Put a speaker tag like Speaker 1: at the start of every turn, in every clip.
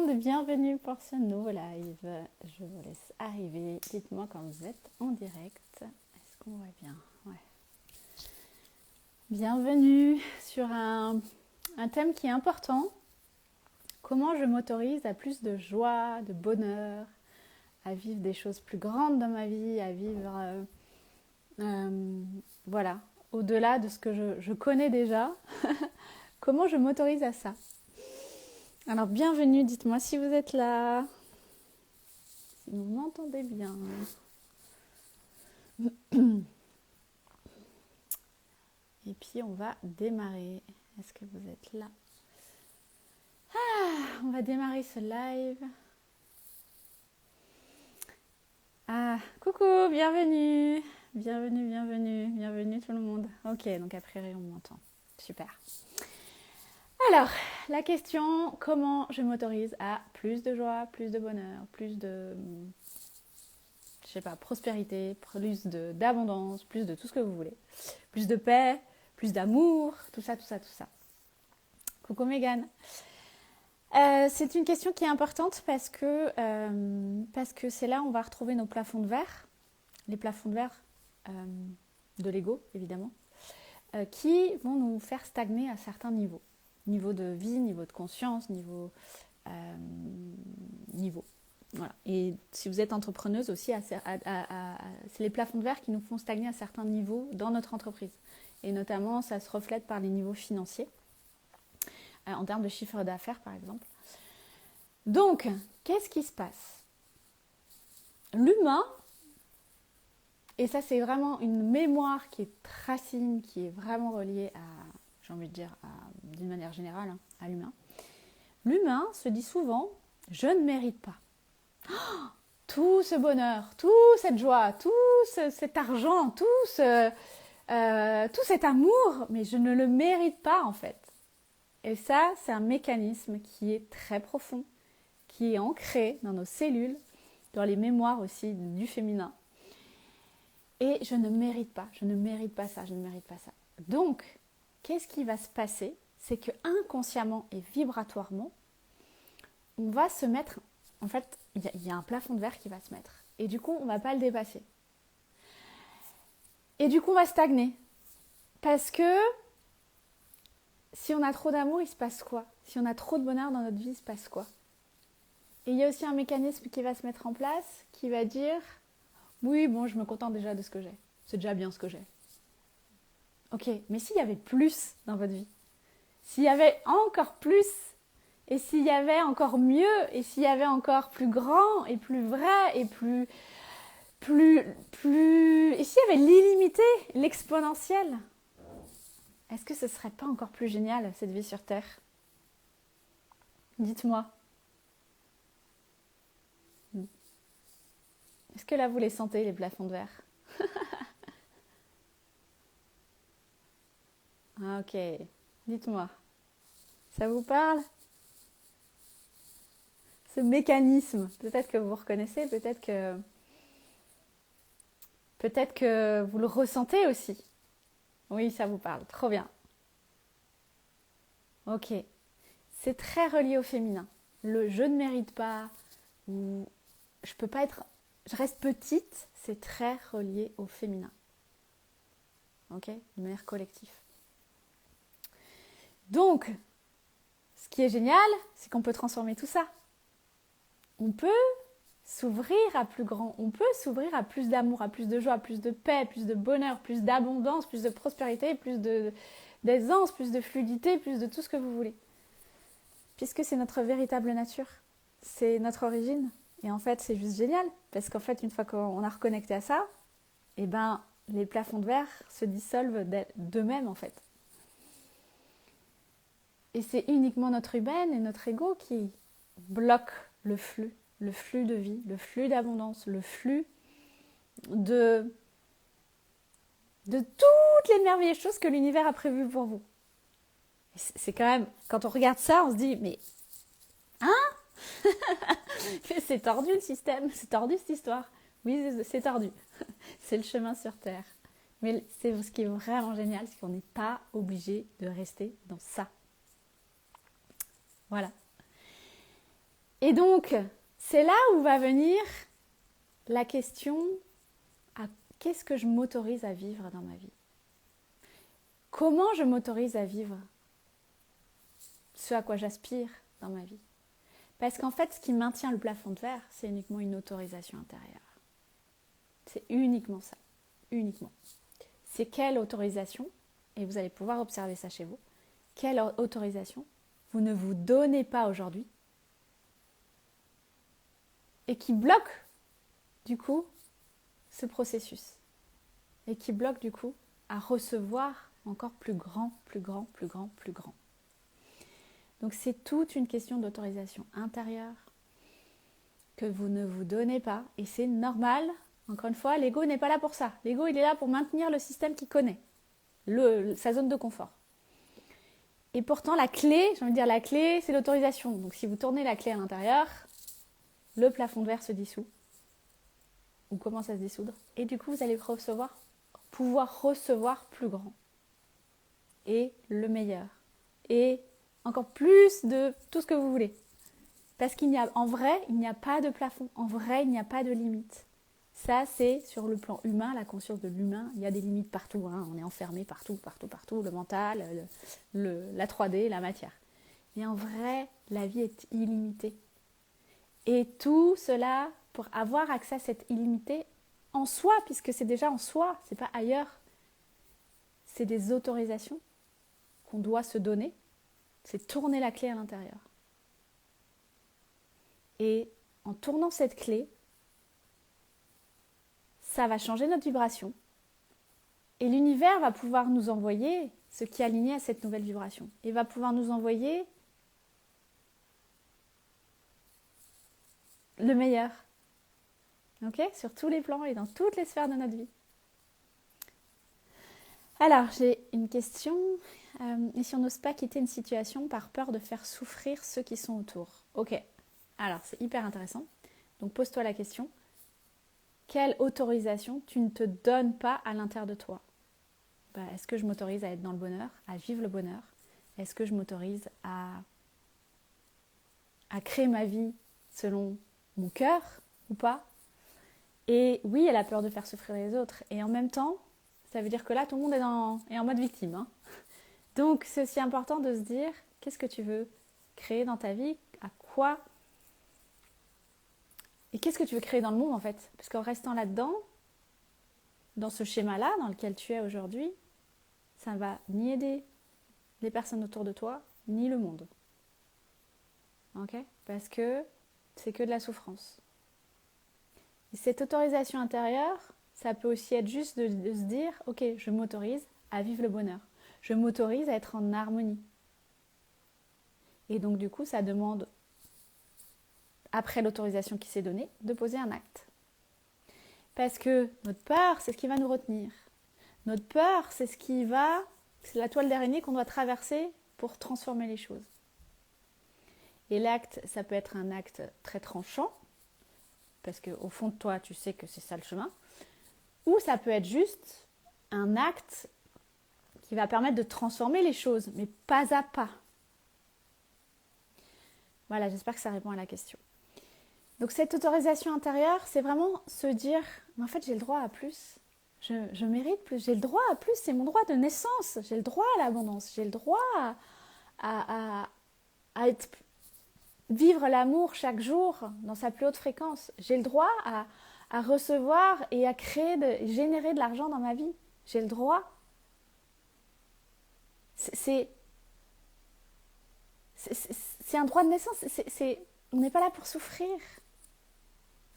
Speaker 1: monde, bienvenue pour ce nouveau live. Je vous laisse arriver. Dites-moi quand vous êtes en direct. Est-ce qu'on voit bien? Ouais. Bienvenue sur un thème qui est important. Comment je m'autorise à plus de joie, de bonheur, à vivre des choses plus grandes dans ma vie, à vivre, voilà, au-delà de ce que je connais déjà. Comment je m'autorise à ça? Alors, bienvenue, dites-moi si vous êtes là, si vous m'entendez bien. Et puis, on va démarrer. Est-ce que vous êtes là? On va démarrer ce live. Coucou, bienvenue. Bienvenue tout le monde. Ok, donc a priori, on m'entend. Super. Alors, la question, comment je m'autorise à plus de joie, plus de bonheur, plus de, je sais pas, prospérité, plus d'abondance, plus de tout ce que vous voulez. Plus de paix, plus d'amour, tout ça. Coucou Mégane. C'est une question qui est importante parce que c'est là où on va retrouver nos plafonds de verre, les plafonds de verre de l'ego, évidemment, qui vont nous faire stagner à certains niveaux. Niveau de vie, niveau de conscience, niveau. Voilà. Et si vous êtes entrepreneuse aussi, c'est les plafonds de verre qui nous font stagner à certains niveaux dans notre entreprise. Et notamment, ça se reflète par les niveaux financiers, en termes de chiffre d'affaires, par exemple. Donc, qu'est-ce qui se passe? L'humain, et ça c'est vraiment une mémoire qui est tracine, qui est vraiment reliée à, j'ai envie de dire, d'une manière générale, à l'humain. L'humain se dit souvent, je ne mérite pas. Tout ce bonheur, toute cette joie, tout cet argent, tout cet amour, mais je ne le mérite pas en fait. Et ça, c'est un mécanisme qui est très profond, qui est ancré dans nos cellules, dans les mémoires aussi du féminin. Et je ne mérite pas ça. Donc, qu'est-ce qui va se passer? C'est que inconsciemment et vibratoirement, on va se mettre, en fait, il y a un plafond de verre qui va se mettre. Et du coup, on ne va pas le dépasser. Et du coup, on va stagner. Parce que si on a trop d'amour, il se passe quoi? Si on a trop de bonheur dans notre vie, il se passe quoi? Et il y a aussi un mécanisme qui va se mettre en place, qui va dire, oui, bon, je me contente déjà de ce que j'ai. C'est déjà bien ce que j'ai. Ok, mais s'il y avait plus dans votre vie, s'il y avait encore plus, et s'il y avait encore mieux, et s'il y avait encore plus grand, et plus vrai, et plus... Et s'il y avait l'illimité, l'exponentiel, est-ce que ce serait pas encore plus génial, cette vie sur Terre? Dites-moi. Est-ce que là, vous les sentez, les plafonds de verre? Ah, ok. Dites-moi. Ça vous parle? Ce mécanisme, peut-être que vous reconnaissez, peut-être que vous le ressentez aussi. Oui, ça vous parle. Trop bien. Ok. C'est très relié au féminin. Le je ne mérite pas, ou je peux pas être... Je reste petite, c'est très relié au féminin. Ok? De manière collective. Donc, ce qui est génial, c'est qu'on peut transformer tout ça. On peut s'ouvrir à plus grand, on peut s'ouvrir à plus d'amour, à plus de joie, plus de paix, plus de bonheur, plus d'abondance, plus de prospérité, plus d'aisance, plus de fluidité, plus de tout ce que vous voulez. Puisque c'est notre véritable nature, c'est notre origine. Et en fait, c'est juste génial, parce qu'en fait, une fois qu'on a reconnecté à ça, eh ben, les plafonds de verre se dissolvent d'eux-mêmes, en fait. Et c'est uniquement notre humaine et notre ego qui bloquent le flux de vie, le flux d'abondance, le flux de toutes les merveilleuses choses que l'univers a prévues pour vous. C'est quand même, quand on regarde ça, on se dit, mais c'est tordu le système, c'est tordu cette histoire. Oui, c'est tordu. C'est le chemin sur Terre. Mais c'est ce qui est vraiment génial, c'est qu'on n'est pas obligé de rester dans ça. Voilà. Et donc, c'est là où va venir la question à qu'est-ce que je m'autorise à vivre dans ma vie? Comment je m'autorise à vivre ce à quoi j'aspire dans ma vie? Parce qu'en fait, ce qui maintient le plafond de verre, c'est uniquement une autorisation intérieure. C'est uniquement ça. Uniquement. C'est quelle autorisation, et vous allez pouvoir observer ça chez vous, quelle autorisation vous ne vous donnez pas aujourd'hui et qui bloque du coup ce processus et qui bloque du coup à recevoir encore plus grand, plus grand, plus grand, plus grand. Donc c'est toute une question d'autorisation intérieure que vous ne vous donnez pas et c'est normal. Encore une fois, l'ego n'est pas là pour ça. L'ego, il est là pour maintenir le système qu'il connaît, sa zone de confort. Et pourtant, la clé, j'ai envie de dire la clé, c'est l'autorisation. Donc si vous tournez la clé à l'intérieur, le plafond de verre se dissout ou commence à se dissoudre. Et du coup, vous allez pouvoir recevoir plus grand et le meilleur. Et encore plus de tout ce que vous voulez. Parce qu'en vrai, il n'y a pas de plafond. En vrai, il n'y a pas de limite. Ça, c'est sur le plan humain, la conscience de l'humain. Il y a des limites partout. Hein. On est enfermé partout, partout, partout. Le mental, la 3D, la matière. Mais en vrai, la vie est illimitée. Et tout cela, pour avoir accès à cette illimité en soi, puisque c'est déjà en soi, c'est pas ailleurs. C'est des autorisations qu'on doit se donner. C'est tourner la clé à l'intérieur. Et en tournant cette clé, ça va changer notre vibration. Et l'univers va pouvoir nous envoyer ce qui est aligné à cette nouvelle vibration. Et va pouvoir nous envoyer le meilleur. Ok ? Sur tous les plans et dans toutes les sphères de notre vie. Alors, j'ai une question. Et si on n'ose pas quitter une situation par peur de faire souffrir ceux qui sont autour? Ok. Alors, c'est hyper intéressant. Donc, pose-toi la question. Quelle autorisation tu ne te donnes pas à l'intérieur de toi? Est-ce que je m'autorise à être dans le bonheur, à vivre le bonheur? Est-ce que je m'autorise à créer ma vie selon mon cœur ou pas? Et oui, elle a peur de faire souffrir les autres. Et en même temps, ça veut dire que là, tout le monde est en mode victime. Hein. Donc, c'est aussi important de se dire, qu'est-ce que tu veux créer dans ta vie? À quoi? Et qu'est-ce que tu veux créer dans le monde, en fait? Parce qu'en restant là-dedans, dans ce schéma-là, dans lequel tu es aujourd'hui, ça ne va ni aider les personnes autour de toi, ni le monde. Ok? Parce que c'est que de la souffrance. Et cette autorisation intérieure, ça peut aussi être juste de se dire, ok, je m'autorise à vivre le bonheur. Je m'autorise à être en harmonie. Et donc du coup, ça demande, après l'autorisation qui s'est donnée, de poser un acte. Parce que notre peur, c'est ce qui va nous retenir. Notre peur, c'est la toile d'araignée qu'on doit traverser pour transformer les choses. Et l'acte, ça peut être un acte très tranchant, parce qu'au fond de toi, tu sais que c'est ça le chemin. Ou ça peut être juste un acte qui va permettre de transformer les choses, mais pas à pas. Voilà, j'espère que ça répond à la question. Donc cette autorisation intérieure, c'est vraiment se dire, en fait j'ai le droit à plus, je mérite plus, j'ai le droit à plus, c'est mon droit de naissance, j'ai le droit à l'abondance, j'ai le droit à vivre l'amour chaque jour dans sa plus haute fréquence, j'ai le droit à recevoir et à générer de l'argent dans ma vie, j'ai le droit. C'est un droit de naissance, on n'est pas là pour souffrir.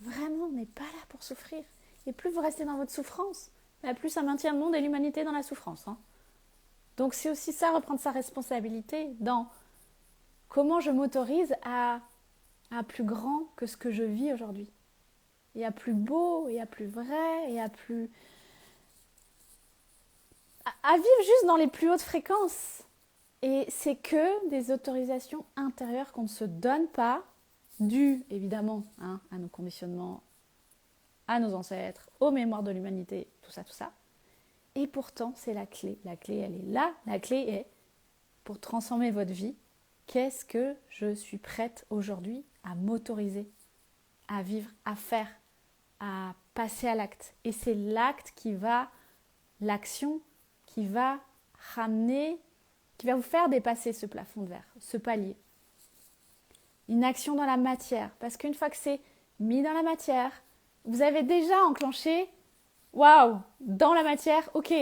Speaker 1: Vraiment, on n'est pas là pour souffrir. Et plus vous restez dans votre souffrance, plus ça maintient le monde et l'humanité dans la souffrance. Hein. Donc c'est aussi ça, reprendre sa responsabilité dans comment je m'autorise à plus grand que ce que je vis aujourd'hui. Et à plus beau, et à plus vrai, et à plus... à vivre juste dans les plus hautes fréquences. Et c'est que des autorisations intérieures qu'on ne se donne pas, dues évidemment à nos conditionnements, à nos ancêtres, aux mémoires de l'humanité, tout ça, tout ça. Et pourtant, c'est la clé. La clé, elle est là. La clé est pour transformer votre vie, qu'est-ce que je suis prête aujourd'hui à m'autoriser, à vivre, à faire, à passer à l'acte. Et c'est l'acte l'action qui va ramener, qui va vous faire dépasser ce plafond de verre, ce palier. Une action dans la matière, parce qu'une fois que c'est mis dans la matière, vous avez déjà enclenché, waouh, dans la matière, ok,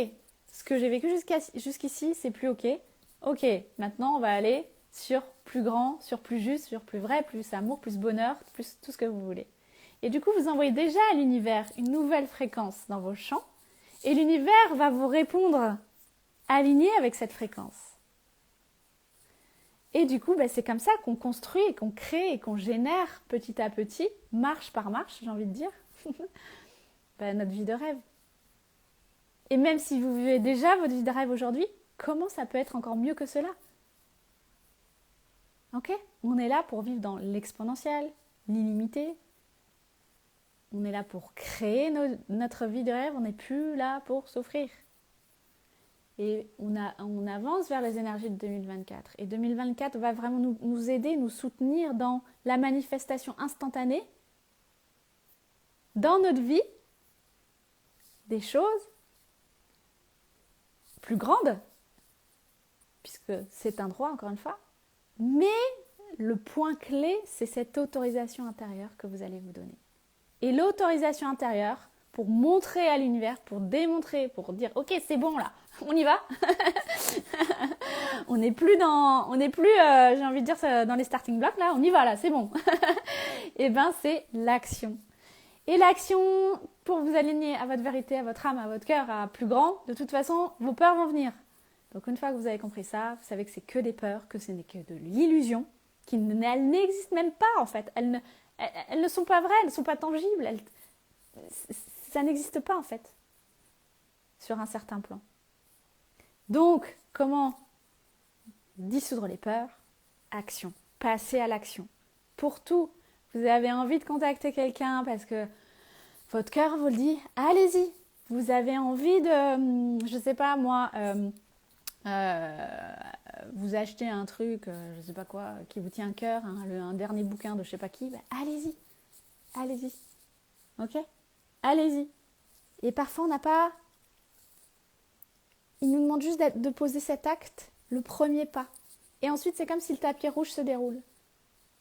Speaker 1: ce que j'ai vécu jusqu'ici, c'est plus ok. Ok, maintenant on va aller sur plus grand, sur plus juste, sur plus vrai, plus amour, plus bonheur, plus tout ce que vous voulez. Et du coup, vous envoyez déjà à l'univers une nouvelle fréquence dans vos champs, et l'univers va vous répondre aligné avec cette fréquence. Et du coup, c'est comme ça qu'on construit, et qu'on crée et qu'on génère petit à petit, marche par marche, j'ai envie de dire, notre vie de rêve. Et même si vous vivez déjà votre vie de rêve aujourd'hui, comment ça peut être encore mieux que cela? Ok? On est là pour vivre dans l'exponentiel, l'illimité. On est là pour créer notre vie de rêve, on n'est plus là pour souffrir. Et on avance vers les énergies de 2024. Et 2024 va vraiment nous aider, nous soutenir dans la manifestation instantanée, dans notre vie, des choses plus grandes, puisque c'est un droit, encore une fois. Mais le point clé, c'est cette autorisation intérieure que vous allez vous donner. Et l'autorisation intérieure, pour montrer à l'univers, pour démontrer, pour dire « Ok, c'est bon là, on y va !» On n'est plus, j'ai envie de dire, dans les starting blocks là, on y va là, c'est bon. Et c'est l'action. Et l'action, pour vous aligner à votre vérité, à votre âme, à votre cœur, à plus grand, de toute façon, vos peurs vont venir. Donc une fois que vous avez compris ça, vous savez que c'est que des peurs, que ce n'est que de l'illusion, elles n'existent même pas en fait. Elles ne sont pas vraies, elles ne sont pas tangibles. Ça n'existe pas en fait, sur un certain plan. Donc, comment dissoudre les peurs? Action. Passer à l'action. Pour tout, vous avez envie de contacter quelqu'un parce que votre cœur vous le dit, allez-y. Vous avez envie de, je sais pas moi, vous achetez un truc, je sais pas quoi, qui vous tient à cœur, un dernier bouquin de je sais pas qui, allez-y. Allez-y. Ok? Allez-y. Et parfois, on n'a pas... Il nous demande juste de poser cet acte, le premier pas. Et ensuite, c'est comme si le tapis rouge se déroule.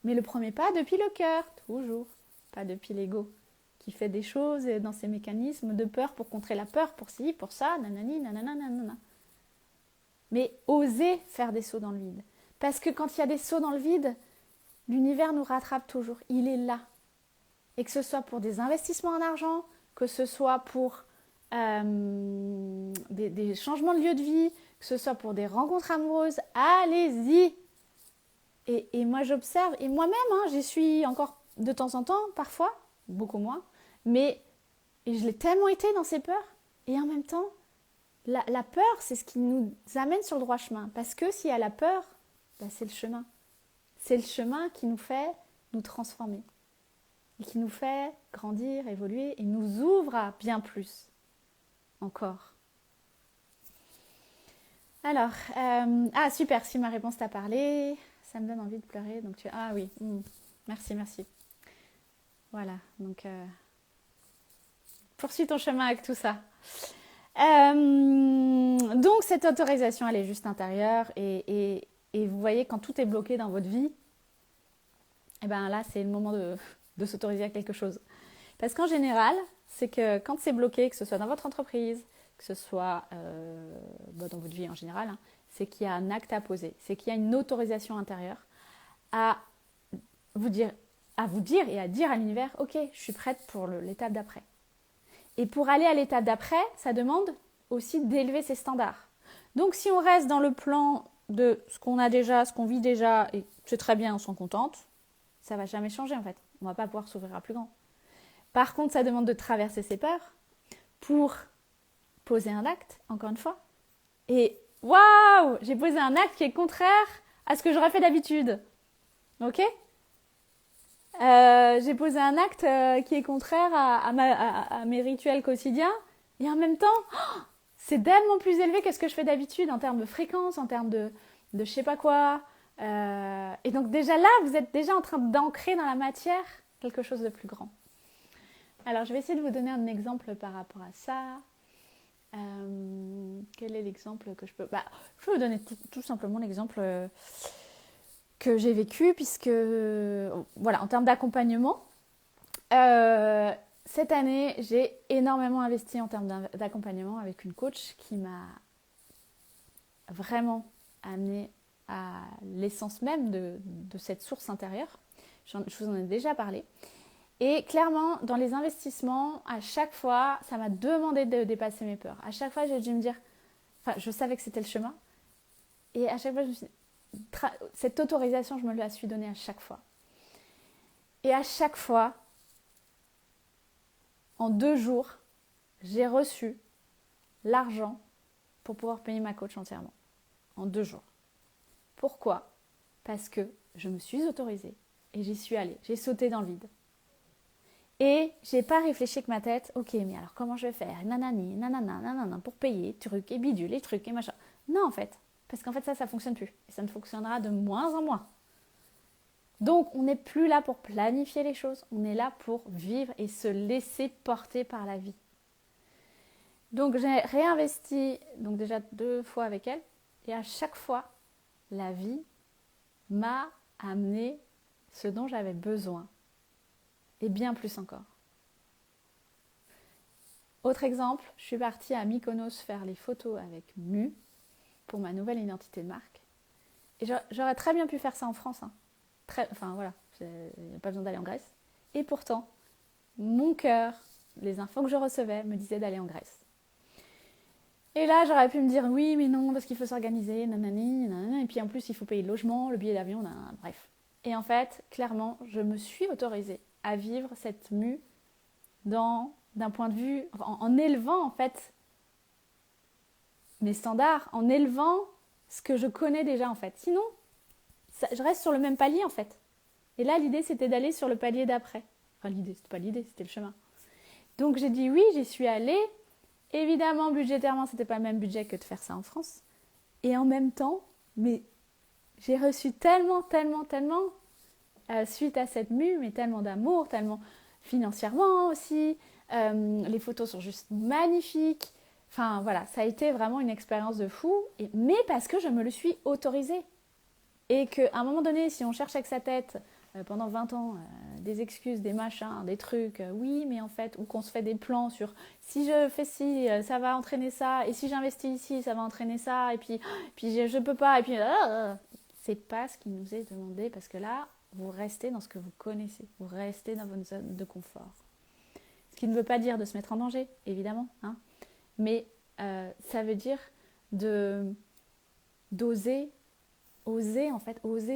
Speaker 1: Mais le premier pas depuis le cœur, toujours. Pas depuis l'ego, qui fait des choses dans ses mécanismes de peur pour contrer la peur, pour ci, pour ça, nanani, nanana, nanana. Mais oser faire des sauts dans le vide. Parce que quand il y a des sauts dans le vide, l'univers nous rattrape toujours. Il est là. Et que ce soit pour des investissements en argent, que ce soit pour des changements de lieu de vie, que ce soit pour des rencontres amoureuses, allez-y. Et moi j'observe, et moi-même, j'y suis encore de temps en temps, parfois, beaucoup moins, mais je l'ai tellement été dans ces peurs. Et en même temps, la peur, c'est ce qui nous amène sur le droit chemin. Parce que s'il y a la peur, c'est le chemin. C'est le chemin qui nous fait nous transformer. Et qui nous fait grandir, évoluer, et nous ouvre à bien plus. Encore. Alors, super, si ma réponse t'a parlé, ça me donne envie de pleurer. Donc ah oui, merci. Voilà, donc poursuis ton chemin avec tout ça. Donc cette autorisation, elle est juste intérieure, et vous voyez, quand tout est bloqué dans votre vie, et là, c'est le moment de s'autoriser à quelque chose. Parce qu'en général, c'est que quand c'est bloqué, que ce soit dans votre entreprise, que ce soit dans votre vie en général, c'est qu'il y a un acte à poser, c'est qu'il y a une autorisation intérieure à vous dire et à dire à l'univers, ok, je suis prête pour l'étape d'après. Et pour aller à l'étape d'après, ça demande aussi d'élever ses standards. Donc si on reste dans le plan de ce qu'on a déjà, ce qu'on vit déjà, et c'est très bien, on s'en contente, ça ne va jamais changer en fait. On ne va pas pouvoir s'ouvrir à plus grand. Par contre, ça demande de traverser ses peurs pour poser un acte, encore une fois. Et waouh, j'ai posé un acte qui est contraire à ce que j'aurais fait d'habitude. Ok ? J'ai posé un acte qui est contraire à mes rituels quotidiens. Et en même temps, c'est tellement plus élevé que ce que je fais d'habitude en termes de fréquence, en termes de je sais pas quoi, Et donc déjà là, vous êtes déjà en train d'ancrer dans la matière quelque chose de plus grand. Alors je vais essayer de vous donner un exemple par rapport à ça. Quel est l'exemple que je peux... je vais vous donner tout simplement l'exemple que j'ai vécu, puisque, voilà, en termes d'accompagnement, cette année, j'ai énormément investi en termes d'accompagnement avec une coach qui m'a vraiment amené à l'essence même de cette source intérieure. Je vous en ai déjà parlé. Et clairement, dans les investissements, à chaque fois, ça m'a demandé de dépasser mes peurs. À chaque fois, j'ai dû me dire... Enfin, je savais que c'était le chemin. Et à chaque fois, je me suis dit, cette autorisation, je me la suis donnée à chaque fois. Et à chaque fois, en 2 jours, j'ai reçu l'argent pour pouvoir payer ma coach entièrement. En 2 jours. Pourquoi ? Parce que je me suis autorisée et j'y suis allée. J'ai sauté dans le vide. Et j'ai pas réfléchi que ma tête, ok, mais alors comment je vais faire ? Nanani, nanana, nanana, pour payer, trucs et bidules, les trucs et machin. Non, en fait. Parce qu'en fait, ça fonctionne plus. Et ça ne fonctionnera de moins en moins. Donc, on n'est plus là pour planifier les choses. On est là pour vivre et se laisser porter par la vie. Donc, j'ai réinvesti donc déjà 2 fois avec elle. Et à chaque fois, la vie m'a amené ce dont j'avais besoin. Et bien plus encore. Autre exemple, je suis partie à Mykonos faire les photos avec Mu pour ma nouvelle identité de marque. Et j'aurais très bien pu faire ça en France. Hein. Enfin voilà, il n'y a pas besoin d'aller en Grèce. Et pourtant, mon cœur, les infos que je recevais me disaient d'aller en Grèce. Et là, j'aurais pu me dire oui, mais non, parce qu'il faut s'organiser, nanani, nanana, et puis en plus, il faut payer le logement, le billet d'avion, nanana, bref. Et en fait, clairement, je me suis autorisée à vivre cette mue d'un point de vue, en élevant en fait mes standards, en élevant ce que je connais déjà en fait. Sinon, je reste sur le même palier en fait. Et là, l'idée, c'était d'aller sur le palier d'après. Enfin, c'était pas l'idée, c'était le chemin. Donc, j'ai dit oui, j'y suis allée. Évidemment, budgétairement, c'était pas le même budget que de faire ça en France. Et en même temps, mais j'ai reçu tellement, suite à cette mue, mais tellement d'amour, tellement financièrement aussi. Les photos sont juste magnifiques. Enfin, voilà, ça a été vraiment une expérience de fou. Mais parce que je me le suis autorisée. Et qu'à un moment donné, si on cherche avec sa tête pendant 20 ans des excuses, des machins, des trucs, oui, mais en fait, ou qu'on se fait des plans sur si je fais ci, ça va entraîner ça, et si j'investis ici, ça va entraîner ça, et puis je peux pas, et puis c'est pas ce qui nous est demandé, parce que là, vous restez dans ce que vous connaissez, vous restez dans votre zone de confort. Ce qui ne veut pas dire de se mettre en danger, évidemment, hein, mais ça veut dire d'oser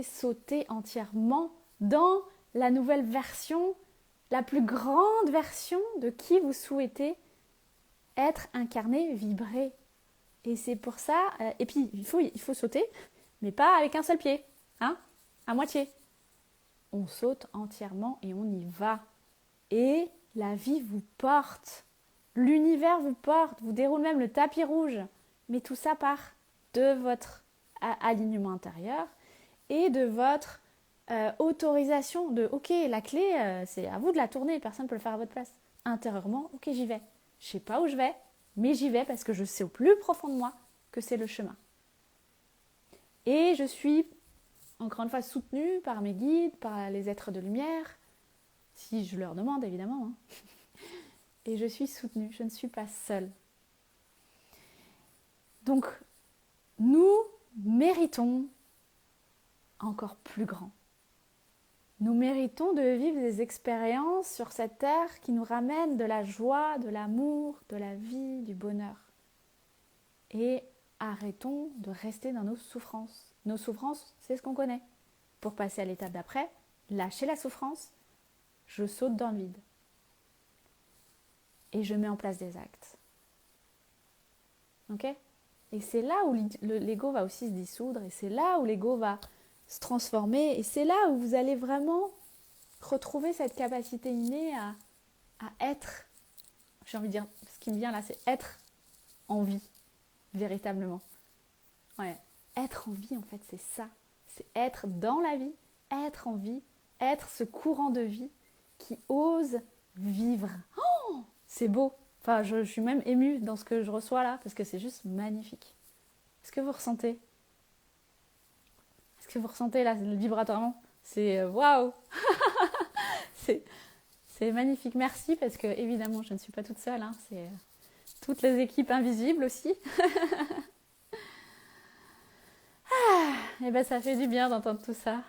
Speaker 1: sauter entièrement dans la nouvelle version, la plus grande version de qui vous souhaitez être, incarné, vibrer. Et c'est pour ça, et puis il faut sauter, mais pas avec un seul pied, hein, à moitié. On saute entièrement et on y va. Et la vie vous porte, l'univers vous porte, vous déroule même le tapis rouge. Mais tout ça part de votre alignement intérieur et de votre autorisation de ok, la clé c'est à vous de la tourner, personne ne peut le faire à votre place. Intérieurement, ok, j'y vais. Je sais pas où je vais, mais j'y vais parce que je sais au plus profond de moi que c'est le chemin. Et je suis encore une fois soutenue par mes guides, par les êtres de lumière, si je leur demande évidemment. Hein. Et je suis soutenue, je ne suis pas seule. Donc, nous méritons encore plus grand. Nous méritons de vivre des expériences sur cette terre qui nous ramènent de la joie, de l'amour, de la vie, du bonheur. Et arrêtons de rester dans nos souffrances. Nos souffrances, c'est ce qu'on connaît. Pour passer à l'étape d'après, lâcher la souffrance, je saute dans le vide. Et je mets en place des actes. Ok ? Et c'est là où l'ego va aussi se dissoudre, et c'est là où l'ego va se transformer, et c'est là où vous allez vraiment retrouver cette capacité innée à être, j'ai envie de dire, ce qui me vient là, c'est être en vie, véritablement. Ouais, être en vie, en fait, c'est ça. C'est être dans la vie, être en vie, être ce courant de vie qui ose vivre. Oh, c'est beau. Enfin, je suis même émue dans ce que je reçois là, parce que c'est juste magnifique. Est-ce que vous ressentez? Est-ce que vous ressentez là, vibratoirement? C'est waouh. C'est magnifique. Merci, parce que évidemment, je ne suis pas toute seule. Hein. C'est toutes les équipes invisibles aussi. Et ben, ça fait du bien d'entendre tout ça.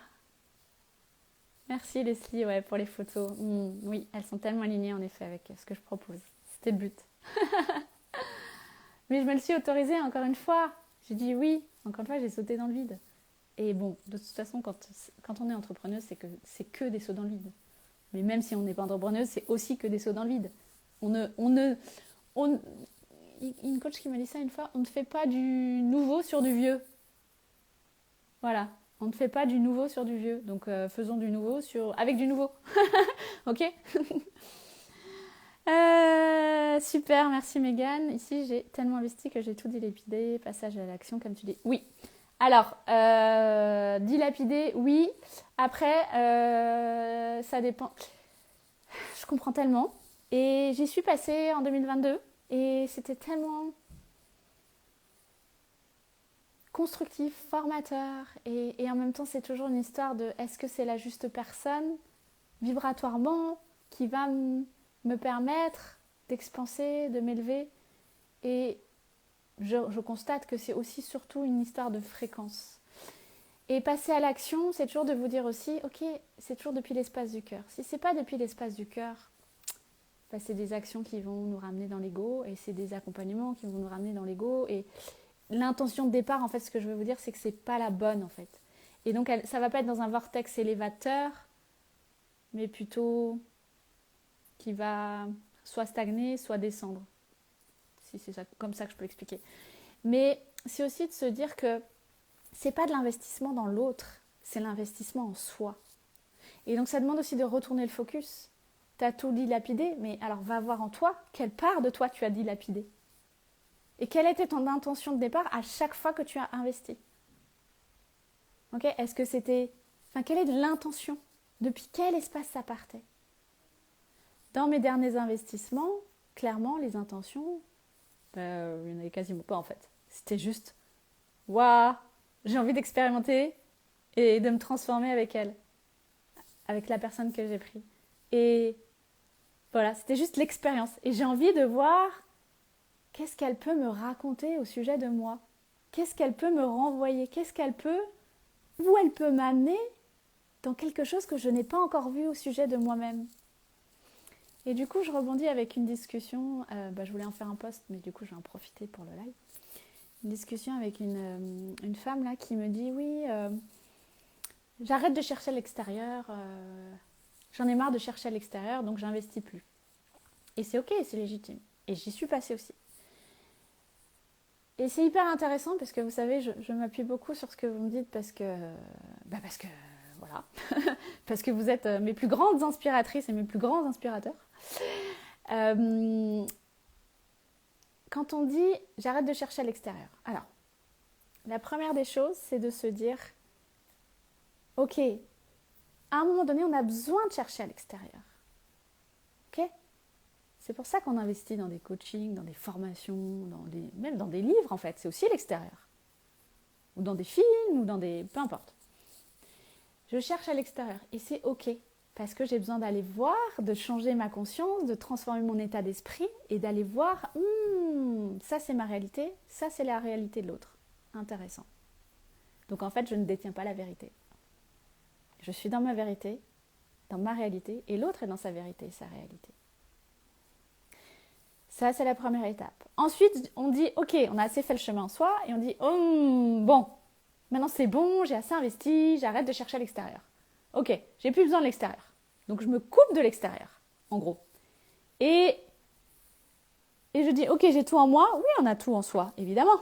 Speaker 1: Merci Leslie, ouais, pour les photos. Oui, elles sont tellement alignées en effet avec ce que je propose. C'était le but. Mais je me le suis autorisée encore une fois. J'ai dit oui, encore une fois, j'ai sauté dans le vide. Et bon, de toute façon, quand on est entrepreneuse, c'est que des sauts dans le vide. Mais même si on n'est pas entrepreneuse, c'est aussi que des sauts dans le vide. Une coach qui m'a dit ça une fois, on ne fait pas du nouveau sur du vieux. Voilà, on ne fait pas du nouveau sur du vieux. Donc faisons du nouveau avec du nouveau. Ok. Super, merci Mégane. Ici, j'ai tellement investi que j'ai tout dilapidé. Passage à l'action, comme tu dis. Oui. Alors, dilapider, oui. Après, ça dépend. Je comprends tellement. Et j'y suis passée en 2022. Et c'était tellement constructif, formateur. Et en même temps, c'est toujours une histoire de est-ce que c'est la juste personne, vibratoirement, qui va me permettre d'expanser, de m'élever. Et je constate que c'est aussi surtout une histoire de fréquence. Et passer à l'action, c'est toujours de vous dire aussi, ok, c'est toujours depuis l'espace du cœur. Si c'est pas depuis l'espace du cœur, bah, c'est des actions qui vont nous ramener dans l'ego, et c'est des accompagnements qui vont nous ramener dans l'ego. Et l'intention de départ, en fait, ce que je veux vous dire, c'est que c'est pas la bonne, en fait. Et donc, ça va pas être dans un vortex élévateur, mais plutôt qui va soit stagner, soit descendre. Si c'est ça, comme ça que je peux l'expliquer. Mais c'est aussi de se dire que c'est pas de l'investissement dans l'autre, c'est l'investissement en soi. Et donc ça demande aussi de retourner le focus. Tu as tout dilapidé, mais alors va voir en toi quelle part de toi tu as dilapidé. Et quelle était ton intention de départ à chaque fois que tu as investi. Ok ? Est-ce que c'était... Enfin, quelle est l'intention ? Depuis quel espace ça partait ? Dans mes derniers investissements, clairement, les intentions, il n'y en avait quasiment pas en fait. C'était juste, waouh, j'ai envie d'expérimenter et de me transformer avec elle, avec la personne que j'ai prise. Et voilà, c'était juste l'expérience. Et j'ai envie de voir qu'est-ce qu'elle peut me raconter au sujet de moi. Qu'est-ce qu'elle peut me renvoyer, où elle peut m'amener dans quelque chose que je n'ai pas encore vu au sujet de moi-même. Et du coup, je rebondis avec une discussion, je voulais en faire un post, mais du coup, je vais en profiter pour le live. Une discussion avec une femme là qui me dit, oui, j'arrête de chercher à l'extérieur, j'en ai marre de chercher à l'extérieur, donc j'investis plus. Et c'est ok, c'est légitime. Et j'y suis passée aussi. Et c'est hyper intéressant parce que vous savez, je m'appuie beaucoup sur ce que vous me dites parce que voilà, parce que vous êtes mes plus grandes inspiratrices et mes plus grands inspirateurs. Quand on dit j'arrête de chercher à l'extérieur, alors la première des choses, c'est de se dire ok, à un moment donné, on a besoin de chercher à l'extérieur. Ok ? C'est pour ça qu'on investit dans des coachings, dans des formations, même dans des livres en fait, c'est aussi l'extérieur. Ou dans des films, ou dans des... peu importe. Je cherche à l'extérieur et c'est ok. Parce que j'ai besoin d'aller voir, de changer ma conscience, de transformer mon état d'esprit et d'aller voir, ça c'est ma réalité, ça c'est la réalité de l'autre. Intéressant. Donc en fait, je ne détiens pas la vérité. Je suis dans ma vérité, dans ma réalité, et l'autre est dans sa vérité et sa réalité. Ça, c'est la première étape. Ensuite, on dit, ok, on a assez fait le chemin en soi, et on dit, bon, maintenant c'est bon, j'ai assez investi, j'arrête de chercher à l'extérieur. Ok, j'ai plus besoin de l'extérieur. Donc je me coupe de l'extérieur, en gros. Et je dis, ok, j'ai tout en moi. Oui, on a tout en soi, évidemment.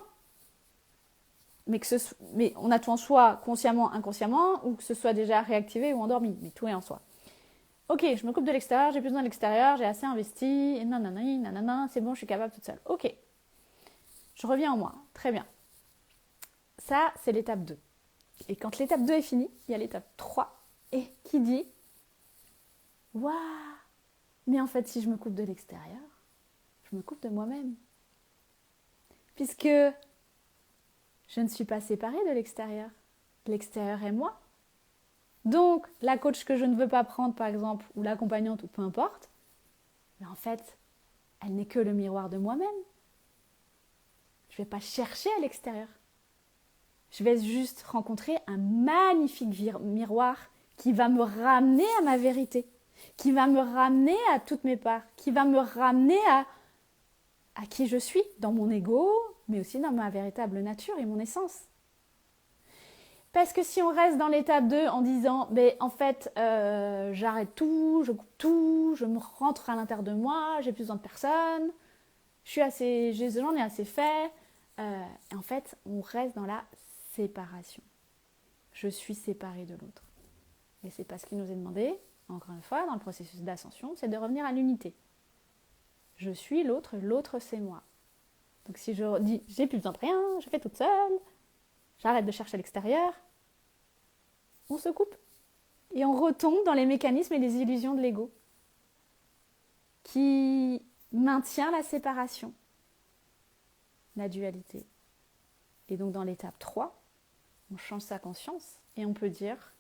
Speaker 1: Mais on a tout en soi consciemment, inconsciemment, ou que ce soit déjà réactivé ou endormi. Mais tout est en soi. Ok, je me coupe de l'extérieur, j'ai plus besoin de l'extérieur, j'ai assez investi, et nanana, c'est bon, je suis capable toute seule. Ok, je reviens en moi, très bien. Ça, c'est l'étape 2. Et quand l'étape 2 est finie, il y a l'étape 3 et qui dit « Waouh, mais en fait, si je me coupe de l'extérieur, je me coupe de moi-même. » Puisque je ne suis pas séparée de l'extérieur. L'extérieur est moi. Donc, la coach que je ne veux pas prendre, par exemple, ou l'accompagnante, ou peu importe, mais en fait, elle n'est que le miroir de moi-même. Je ne vais pas chercher à l'extérieur. Je vais juste rencontrer un magnifique miroir qui va me ramener à ma vérité, qui va me ramener à toutes mes parts, qui va me ramener à qui je suis, dans mon ego, mais aussi dans ma véritable nature et mon essence. Parce que si on reste dans l'étape 2 en disant en fait j'arrête tout, je coupe tout, je me rentre à l'intérieur de moi, j'ai plus besoin de personne, j'en ai assez fait, en fait on reste dans la séparation. Je suis séparée de l'autre. Et c'est pas ce qui nous est demandé, encore une fois, dans le processus d'ascension, c'est de revenir à l'unité. Je suis l'autre, l'autre c'est moi. Donc si je dis j'ai plus besoin de rien, je fais toute seule, j'arrête de chercher à l'extérieur, on se coupe. Et on retombe dans les mécanismes et les illusions de l'ego qui maintient la séparation, la dualité. Et donc dans l'étape 3, on change sa conscience et on peut dire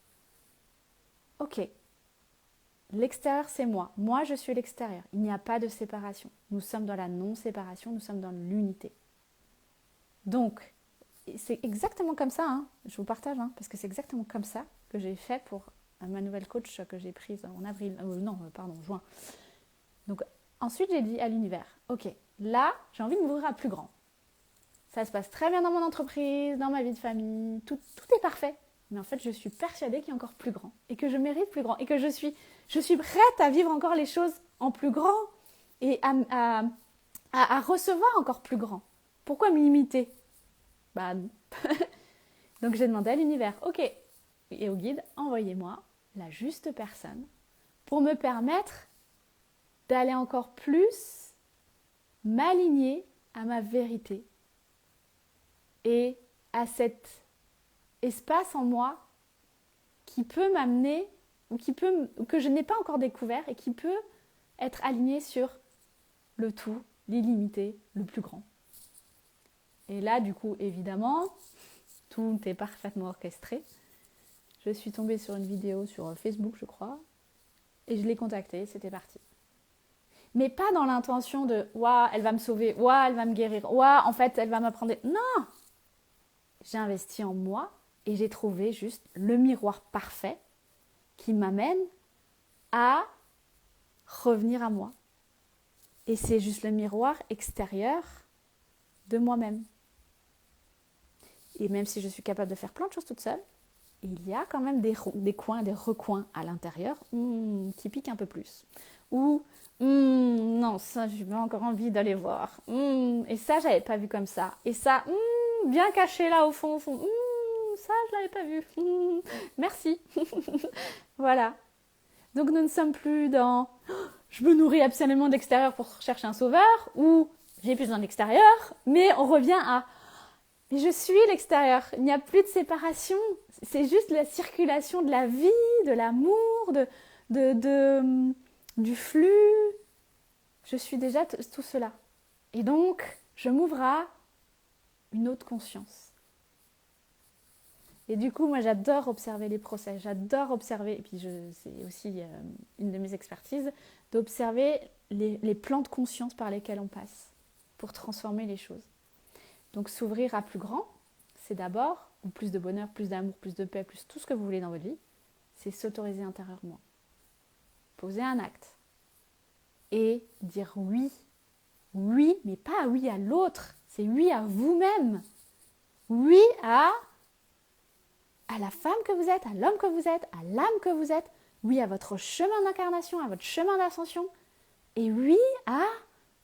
Speaker 1: ok, l'extérieur c'est moi, moi je suis l'extérieur, il n'y a pas de séparation. Nous sommes dans la non-séparation, nous sommes dans l'unité. Donc, c'est exactement comme ça, je vous partage, parce que c'est exactement comme ça que j'ai fait pour ma nouvelle coach que j'ai prise en juin. Donc ensuite j'ai dit à l'univers, ok, là j'ai envie de m'ouvrir à plus grand. Ça se passe très bien dans mon entreprise, dans ma vie de famille, tout est parfait. Mais en fait je suis persuadée qu'il y a encore plus grand et que je mérite plus grand et que je suis prête à vivre encore les choses en plus grand et à recevoir encore plus grand. Pourquoi me limiter ? Bah non. Donc j'ai demandé à l'univers, ok, et au guide, envoyez-moi la juste personne pour me permettre d'aller encore plus m'aligner à ma vérité et à cet espace en moi qui peut m'amener, ou que je n'ai pas encore découvert et qui peut être aligné sur le tout, l'illimité, le plus grand. Et là, du coup, évidemment, tout est parfaitement orchestré. Je suis tombée sur une vidéo sur Facebook, je crois, et je l'ai contactée, c'était parti. Mais pas dans l'intention de « Ouah, elle va me sauver, ouah, elle va me guérir, ouah, en fait, elle va m'apprendre... » Non! J'ai investi en moi et j'ai trouvé juste le miroir parfait qui m'amène à revenir à moi. Et c'est juste le miroir extérieur de moi-même. Et même si je suis capable de faire plein de choses toute seule, il y a quand même des coins, des recoins à l'intérieur qui piquent un peu plus. Ou non, ça, j'ai pas encore envie d'aller voir. Et ça, j'avais pas vu comme ça. Et ça, bien caché là au fond, ça, je l'avais pas vu. Merci. Voilà. Donc, nous ne sommes plus dans je me nourris absolument de l'extérieur pour chercher un sauveur ou j'ai plus besoin de l'extérieur, mais on revient à mais je suis l'extérieur. Il n'y a plus de séparation. C'est juste la circulation de la vie, de l'amour, du flux. Je suis déjà tout cela. Et donc, je m'ouvre à une autre conscience. Et du coup, moi, j'adore observer les process. J'adore observer, et puis c'est aussi une de mes expertises, d'observer les plans de conscience par lesquels on passe pour transformer les choses. Donc s'ouvrir à plus grand, c'est d'abord, ou plus de bonheur, plus d'amour, plus de paix, plus tout ce que vous voulez dans votre vie, c'est s'autoriser intérieurement. Poser un acte. Et dire oui. Oui, mais pas oui à l'autre, c'est oui à vous-même. Oui à la femme que vous êtes, à l'homme que vous êtes, à l'âme que vous êtes. Oui à votre chemin d'incarnation, à votre chemin d'ascension. Et oui à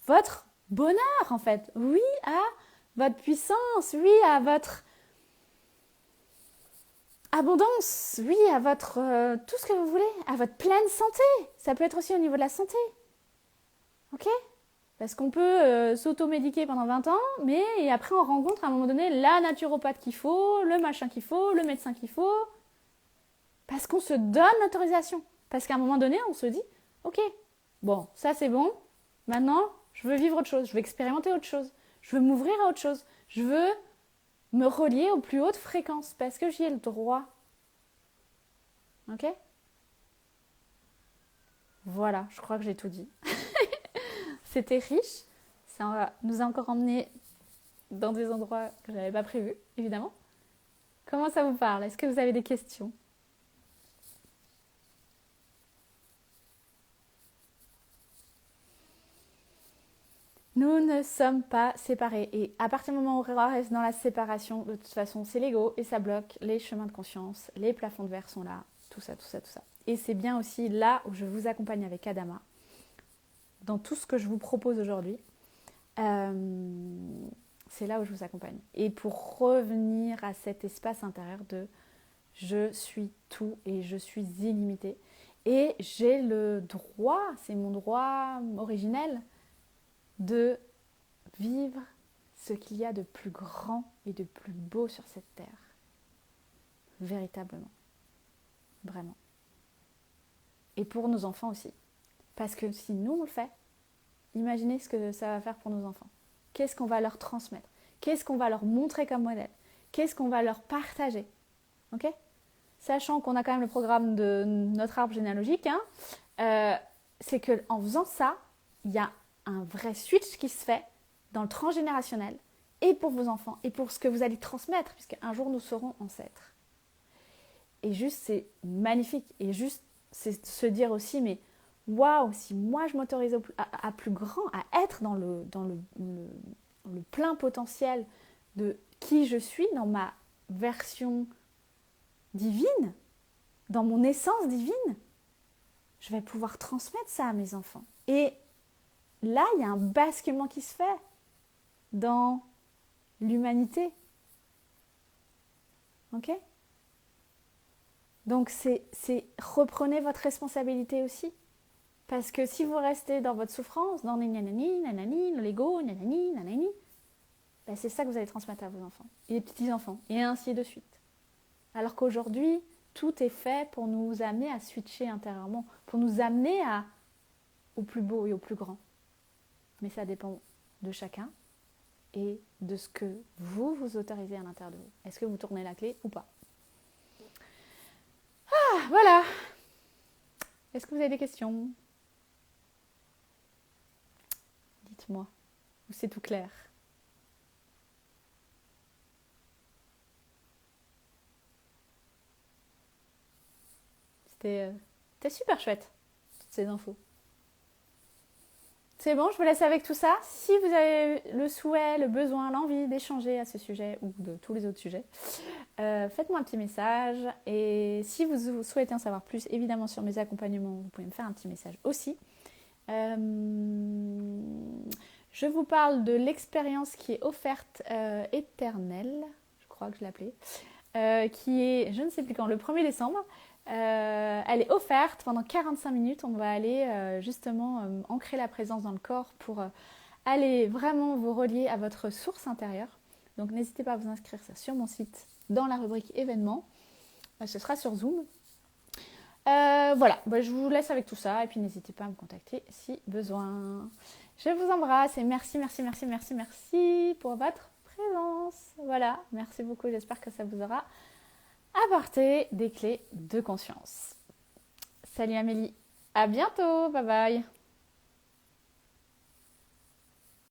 Speaker 1: votre bonheur en fait. Oui à votre puissance, oui à votre abondance, oui à votre tout ce que vous voulez, à votre pleine santé. Ça peut être aussi au niveau de la santé. Ok ? Parce qu'on peut s'automédiquer pendant 20 ans, mais et après on rencontre à un moment donné la naturopathe qu'il faut, le machin qu'il faut, le médecin qu'il faut, parce qu'on se donne l'autorisation. Parce qu'à un moment donné, on se dit, ok, bon, ça c'est bon, maintenant je veux vivre autre chose, je veux expérimenter autre chose, je veux m'ouvrir à autre chose, je veux me relier aux plus hautes fréquences, parce que j'y ai le droit. Ok? Voilà, je crois que j'ai tout dit. C'était riche, ça nous a encore emmenés dans des endroits que je n'avais pas prévus, évidemment. Comment ça vous parle? Est-ce que vous avez des questions? Nous ne sommes pas séparés. Et à partir du moment où on reste dans la séparation, de toute façon, c'est l'ego et ça bloque les chemins de conscience, les plafonds de verre sont là, tout ça, tout ça, tout ça. Et c'est bien aussi là où je vous accompagne avec Adama, dans tout ce que je vous propose aujourd'hui. C'est là où je vous accompagne. Et pour revenir à cet espace intérieur de je suis tout et je suis illimité. Et j'ai le droit, c'est mon droit originel, de vivre ce qu'il y a de plus grand et de plus beau sur cette terre. Véritablement. Vraiment. Et pour nos enfants aussi. Parce que si nous on le fait, imaginez ce que ça va faire pour nos enfants. Qu'est-ce qu'on va leur transmettre? Qu'est-ce qu'on va leur montrer comme modèle? Qu'est-ce qu'on va leur partager? Ok? Sachant qu'on a quand même le programme de notre arbre généalogique, c'est qu'en faisant ça, il y a un vrai switch qui se fait dans le transgénérationnel et pour vos enfants et pour ce que vous allez transmettre, puisque un jour nous serons ancêtres. Et juste, c'est magnifique. Et juste, c'est se dire aussi, mais waouh, si moi je m'autorise à plus grand, à être dans le plein potentiel de qui je suis, dans ma version divine, dans mon essence divine, je vais pouvoir transmettre ça à mes enfants. Et là, il y a un basculement qui se fait dans l'humanité. Ok? Donc, c'est reprenez votre responsabilité aussi. Parce que si vous restez dans votre souffrance, dans les nanani, nanani, l'ego, nanani, nanani, ben c'est ça que vous allez transmettre à vos enfants et les petits-enfants, et ainsi de suite. Alors qu'aujourd'hui, tout est fait pour nous amener à switcher intérieurement, pour nous amener au plus beau et au plus grand. Mais ça dépend de chacun et de ce que vous autorisez à l'intérieur de vous. Est-ce que vous tournez la clé ou pas? Ah, voilà. Est-ce que vous avez des questions? Dites-moi. Ou c'est tout clair? C'était super chouette, toutes ces infos. C'est bon, je vous laisse avec tout ça. Si vous avez le souhait, le besoin, l'envie d'échanger à ce sujet ou de tous les autres sujets, faites-moi un petit message. Et si vous souhaitez en savoir plus, évidemment sur mes accompagnements, vous pouvez me faire un petit message aussi. Je vous parle de l'expérience qui est offerte éternelle, je crois que je l'appelais, qui est, je ne sais plus quand, le 1er décembre. Elle est offerte pendant 45 minutes. On va aller justement ancrer la présence dans le corps pour aller vraiment vous relier à votre source intérieure. Donc n'hésitez pas à vous inscrire sur mon site dans la rubrique événements. Ce sera sur Zoom. Voilà, je vous laisse avec tout ça et puis n'hésitez pas à me contacter si besoin. Je vous embrasse et merci pour votre présence. Voilà, merci beaucoup, j'espère que ça vous aura apporté des clés de conscience. Salut Amélie, à bientôt, bye bye.